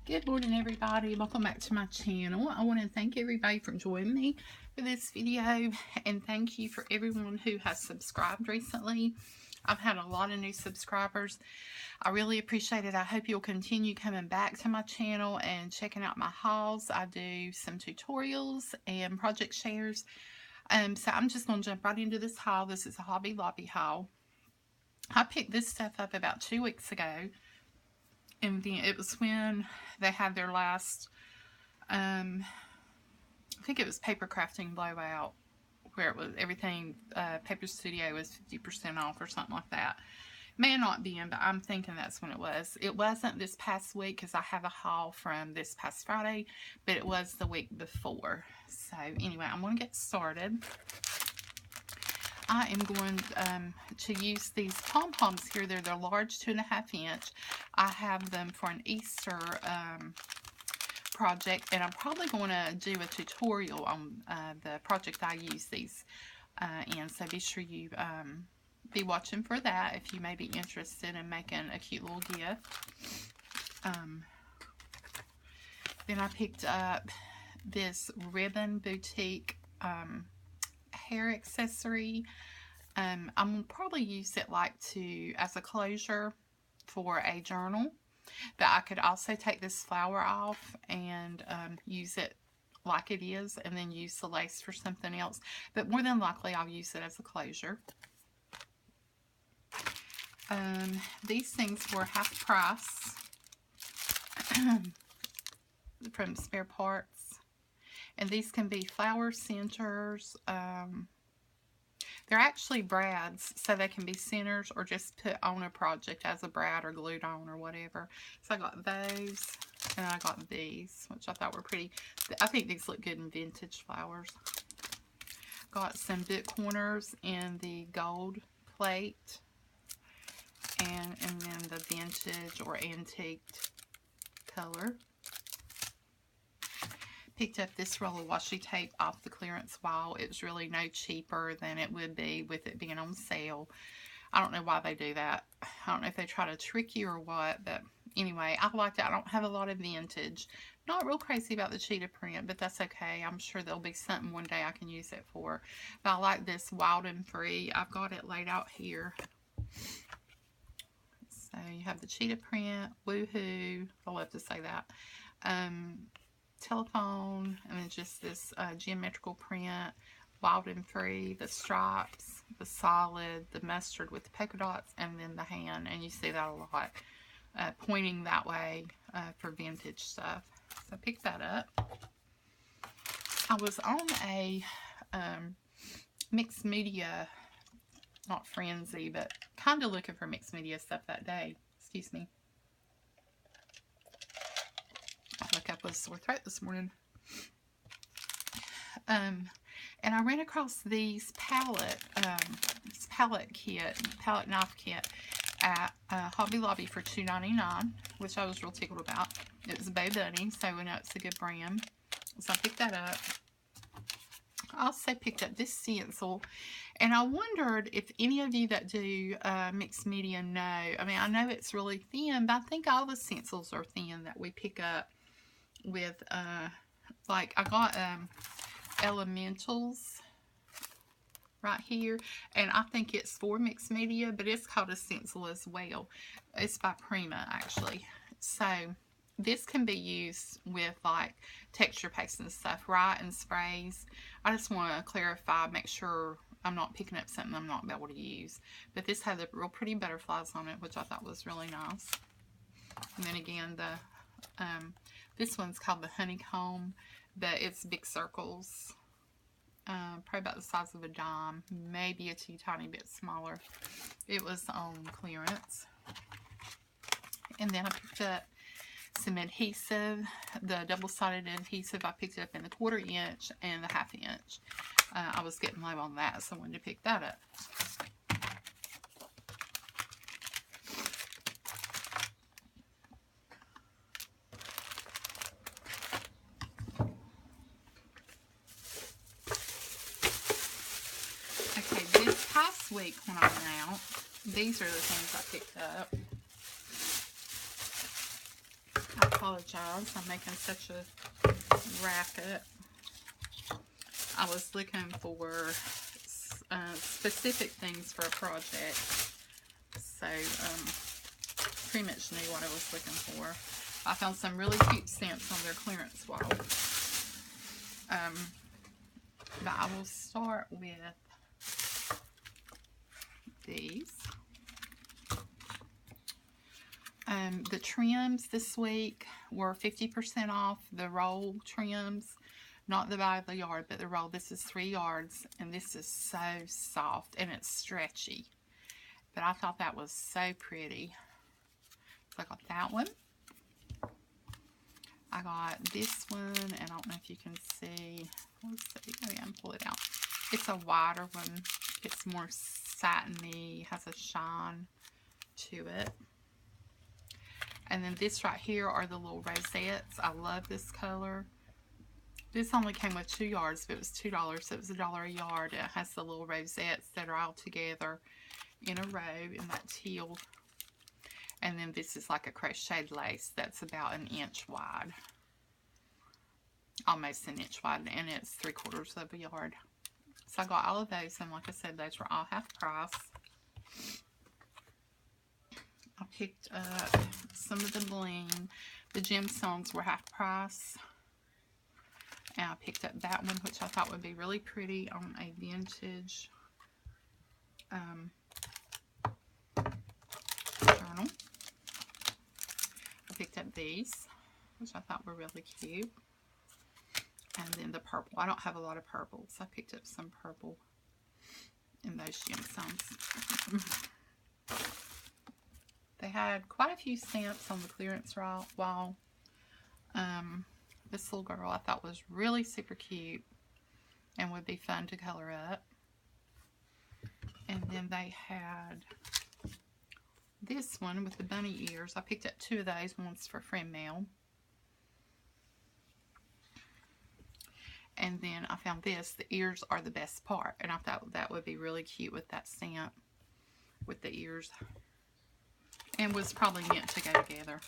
Good morning, everybody. Welcome back to my channel. I want to thank everybody for joining me for this video, and thank you for everyone who has subscribed recently. I've had a lot of new subscribers. I really appreciate it. I hope you'll continue coming back to my channel and checking out my hauls. I do some tutorials and project shares. So I'm just going to jump right into this haul. This is a Hobby Lobby haul. I picked this stuff up about 2 weeks ago. And then it was when they had their last, I think it was paper crafting blowout, where it was everything, Paper Studio was 50% off or something like that. May not be in, but I'm thinking that's when it was. It wasn't this past week because I have a haul from this past Friday, but it was the week before. So anyway, I'm going to get started. I am going to use these Pom Poms here. They're the large 2.5 inch. I have them for an Easter project, and I'm probably going to do a tutorial on the project I use these in. So be sure you be watching for that if you may be interested in making a cute little gift. Then I picked up this Ribbon Boutique hair accessory. I'm gonna probably use it as a closure for a journal, but I could also take this flower off and use it like it is, and then use the lace for something else. But more than likely, I'll use it as a closure. These things were half price from Spare Parts. And these can be flower centers. They're actually brads, so they can be centers or just put on a project as a brad or glued on or whatever. So I got those, and I got these, which I thought were pretty. I think these look good in vintage flowers. Got some book corners in the gold plate, and then the vintage or antiqued color. Picked up this roll of washi tape off the clearance wall. It was really no cheaper than it would be with it being on sale. I don't know why they do that. I don't know if they try to trick you or what, but anyway, I liked it. I don't have a lot of vintage. Not real crazy about the Cheetah Print, but that's okay. I'm sure there'll be something one day I can use it for. But I like this Wild and Free. I've got it laid out here. So you have the Cheetah Print, Woohoo, I love to say that. Telephone, and then just this geometrical print, Wild and Free, the stripes, the solid, the mustard with the polka dots, and then the hand. And you see that a lot, pointing that way for vintage stuff. So I picked that up. I was on a mixed media, not frenzy, but kind of looking for mixed media stuff that day. Excuse me. Look up with a sore throat this morning. And I ran across these palette knife kit at Hobby Lobby for $2.99, which I was real tickled about. It was a Bow Bunny, so we know it's a good brand. So I picked that up. I also picked up this stencil, and I wondered if any of you that do mixed media know. I mean, I know it's really thin, but I think all the stencils are thin that we pick up with, like, I got Elementals right here, and I think it's for mixed media, but it's called a stencil as well. It's by Prima, actually. So this can be used with like texture paste and stuff, right, and sprays. I just want to clarify, make sure I'm not picking up something I'm not able to use. But this had the real pretty butterflies on it, which I thought was really nice. And then again, the this one's called the Honeycomb, but it's big circles, probably about the size of a dime, maybe a tiny bit smaller. It was on clearance. And then I picked up some adhesive, the double-sided adhesive. I picked it up in the 1/4 inch and the 1/2 inch. I was getting low on that, so I wanted to pick that up. Week when I went out, these are the things I picked up. I apologize. I'm making such a racket. I was looking for specific things for a project. So, pretty much knew what I was looking for. I found some really cute stamps on their clearance wall. But I will start with these. The trims this week were 50% off. The roll trims, not the by the yard, but the roll. This is 3 yards, and this is so soft, and it's stretchy. But I thought that was so pretty. So I got that one. I got this one, and I don't know if you can see. Let's see. Oh yeah, pull it out. It's a wider one. It's more satiny, has a shine to it. And then this right here are the little rosettes. I love this color. This only came with 2 yards, but it was $2, so it was $1 a yard. It has the little rosettes that are all together in a row in that teal. And then this is like a crocheted lace that's about 1 inch wide. Almost 1 inch wide, and it's 3/4 of a yard. So I got all of those, and like I said, those were all half price. I picked up some of the bling. The gemstones were half price. And I picked up that one, which I thought would be really pretty on a vintage journal. I picked up these, which I thought were really cute. And then the purple. I don't have a lot of purple, so I picked up some purple in those gemstones. They had quite a few stamps on the clearance wall. This little girl I thought was really super cute and would be fun to color up. And then they had this one with the bunny ears. I picked up 2 of those, one's for friend mail. And then I found this. The ears are the best part, and I thought that would be really cute with that stamp with the ears. And was probably meant to go together.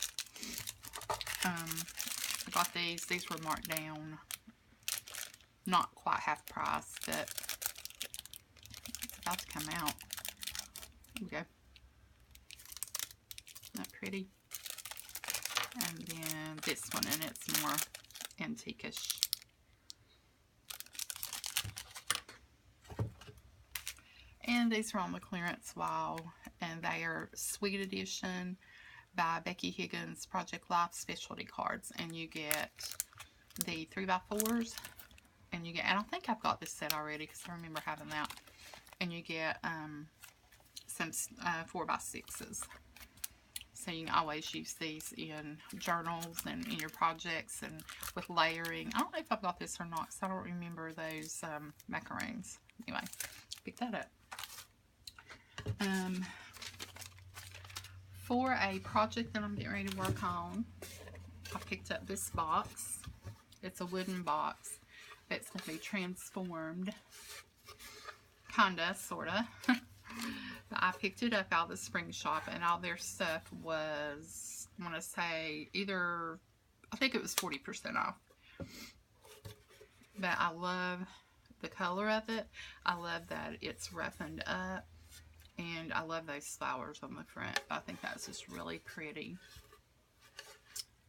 I got these. These were marked down. Not quite half price, but it's about to come out. Here we go. Isn't that pretty? And then this one, and it's more antique-ish. And these are on the clearance wall, and they are Sweet Edition by Becky Higgins Project Life specialty cards, and you get the 3x4s, and you get, and I think I've got this set already because I remember having that, and you get some 4x6s, so you can always use these in journals and in your projects and with layering. I don't know if I've got this or not because I don't remember those macaroons. Anyway, pick that up. For a project that I'm getting ready to work on, I picked up this box. It's a wooden box that's going to be transformed, kinda, sorta. I picked it up out of the spring shop, and all their stuff was, I want to say, either, I think it was 40% off. But I love the color of it. I love that it's roughened up. And I love those flowers on the front. I think that's just really pretty.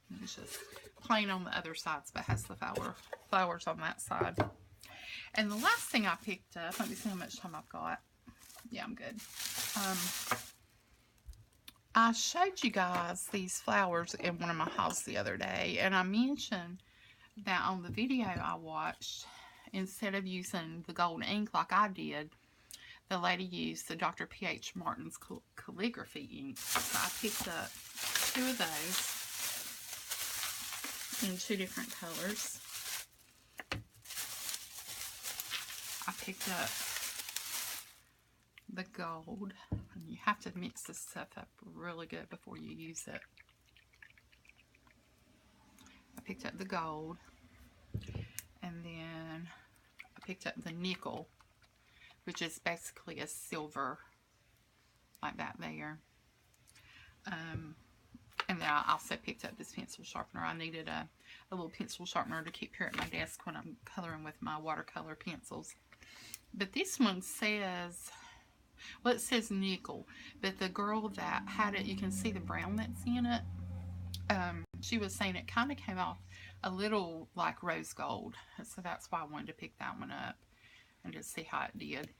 And it's just plain on the other sides, but has the flowers on that side. And the last thing I picked up, let me see how much time I've got. Yeah, I'm good. I showed you guys these flowers in one of my hauls the other day, and I mentioned that on the video I watched, instead of using the gold ink like I did, the lady used the Dr. P.H. Martin's calligraphy ink. So I picked up 2 of those in 2 different colors. I picked up the gold. And you have to mix this stuff up really good before you use it. I picked up the gold. And then I picked up the nickel, which is basically a silver, like that there. And And then I also picked up this pencil sharpener. I needed a little pencil sharpener to keep here at my desk when I'm coloring with my watercolor pencils. But this one says, well, it says nickel. But the girl that had it, you can see the brown that's in it. She was saying it kind of came off a little like rose gold. So that's why I wanted to pick that one up and just see how it did.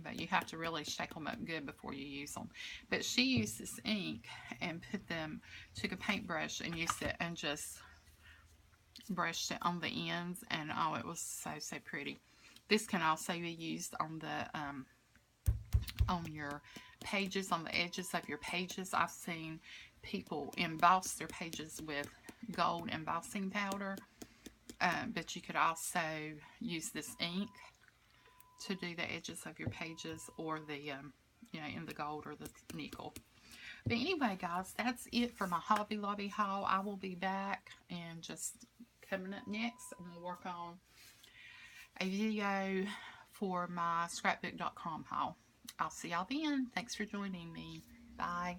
But you have to really shake them up good before you use them. But she used this ink and took a paintbrush and used it and just brushed it on the ends, and oh, it was so pretty. This can also be used on the on your pages, on the edges of your pages. I've seen people emboss their pages with gold embossing powder, but you could also use this ink to do the edges of your pages, or the you know, in the gold or the nickel. But anyway, guys, that's it for my Hobby Lobby haul. I will be back, and just coming up next, I'm going to work on a video for my scrapbook.com haul. I'll see y'all then. Thanks for joining me. Bye.